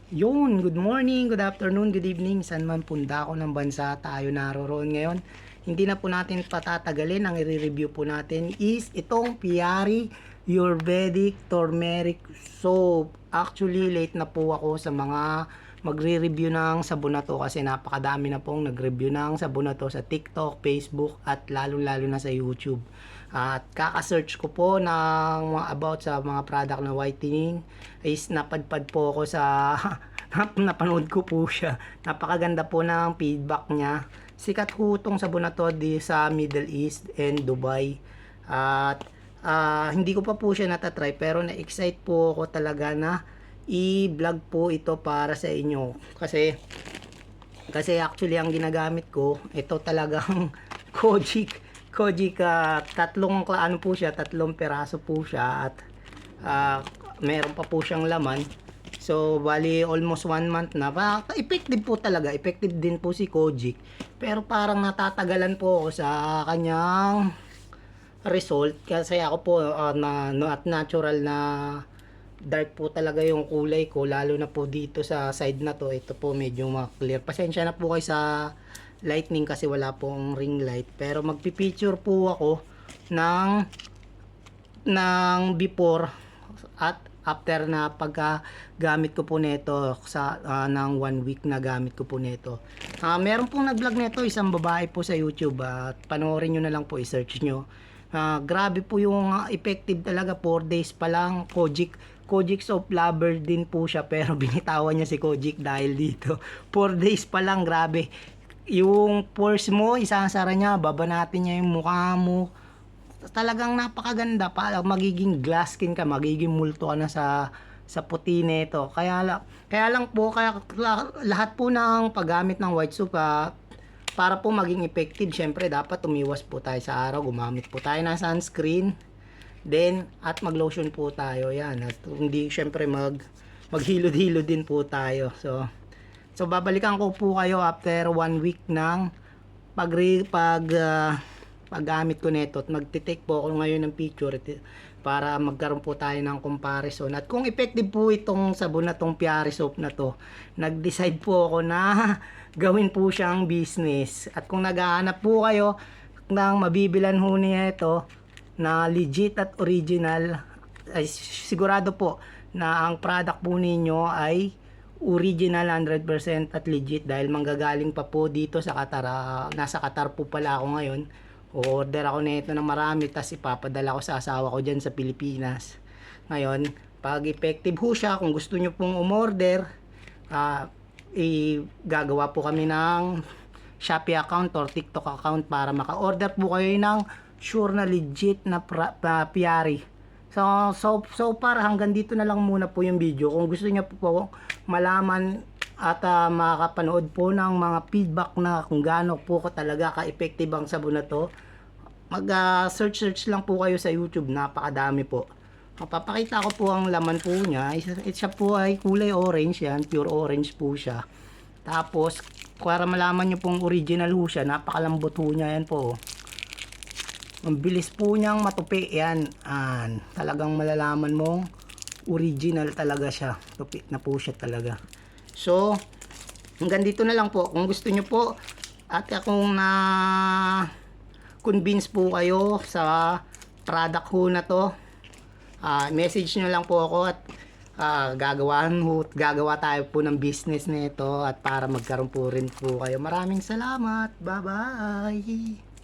Yun, good morning, good afternoon, good evening. Saan man punda ko ng bansa tayo naroroon ngayon. Hindi na po natin patatagalin. Ang i-review po natin is itong Piari Ayurvedic Turmeric Soap. Actually, late na po ako sa mga magre-review ng sabon na to kasi napakadami na pong nag-review ng sabon na to sa TikTok, Facebook at lalo-lalo na sa YouTube. At kaka-search ko po ng about sa mga product na whitening is napadpad po ako sa napanood ko po siya. Napakaganda po ng feedback niya. Sikat po itong sabon na to di sa Middle East and Dubai. At hindi ko pa po siya natatry pero na-excite po ako talaga na i-vlog po ito para sa inyo. Kasi actually ang ginagamit ko, ito talagang Kojic, ano po siya, tatlong peraso po siya at meron pa po siyang laman. So, bali almost 1 month na. Effective po talaga. Effective din po si Kojic. Pero parang natatagalan po ako sa kanyang result. Kasi ako po at natural na dark po talaga yung kulay ko. Lalo na po dito sa side na to. Ito po medyo clear. Pasensya na po kayo sa lightning kasi wala pong ring light. Pero magpipicture po ako ng before at after na paggamit ko po nito sa ng 1 week na gamit ko po nito. Meron pong nag-vlog nito, isang babae po sa YouTube at panoorin niyo na lang po, i-search niyo. Grabe po yung effective talaga, 4 days pa lang. Kojic soap lover din po siya pero binitawan niya si Kojic dahil dito. 4 days pa lang, grabe. Yung pores mo, isasara niya, babanatin niya yung mukha mo. Talagang napakaganda pa, magiging glass skin ka, magiging multo ka na sa puti nito. Kaya lang po, lahat po ng paggamit ng white soap, para po maging effective, syempre dapat umiwas po tayo sa araw, gumamit po tayo ng sunscreen, then at mag-lotion po tayo, yan. At hindi syempre maghilod-hilod din po tayo. So babalikan ko po kayo after 1 week ng paggamit ko nito at magte-take po ako ngayon ng picture para magkaroon po tayo ng comparison at kung effective po itong sabon na tong Piari soap na to. Nag-decide po ako na gawin po siyang business at kung naghahanap po kayo ng mabibilan ho niya ito na legit at original, ay sigurado po na ang product po ninyo ay original 100% at legit dahil manggagaling pa po dito sa Qatar. Nasa Qatar po pala ako ngayon. Order ako nito ng marami tapos ipapadala ko sa asawa ko dyan sa Pilipinas. Ngayon, pag effective ho siya, kung gusto nyo pong umorder, gagawa po kami ng Shopee account or TikTok account para maka-order po kayo ng sure na legit na Piari. So far hanggang dito na lang muna po yung video. Kung gusto niyo po malaman at makakapanood po ng mga feedback na kung gaano po ko talaga ka-effective ang sabon na to, search lang po kayo sa YouTube, napakadami po. Mapapakita ko po ang laman po niya. Siya po ay kulay orange, yan, pure orange po siya. Tapos para malaman niyo pong original ho siya, napakalambot ho niya, yan po. Ang bilis po niyang matupi, yan. Talagang malalaman mong original talaga siya. Tupi na po siya talaga. So, hanggang dito na lang po. Kung gusto niyo po at kung na convince po kayo sa product ho na to, message niyo lang po ako at gagawa tayo po ng business nito at para magkaroon po rin po kayo. Maraming salamat. Bye-bye.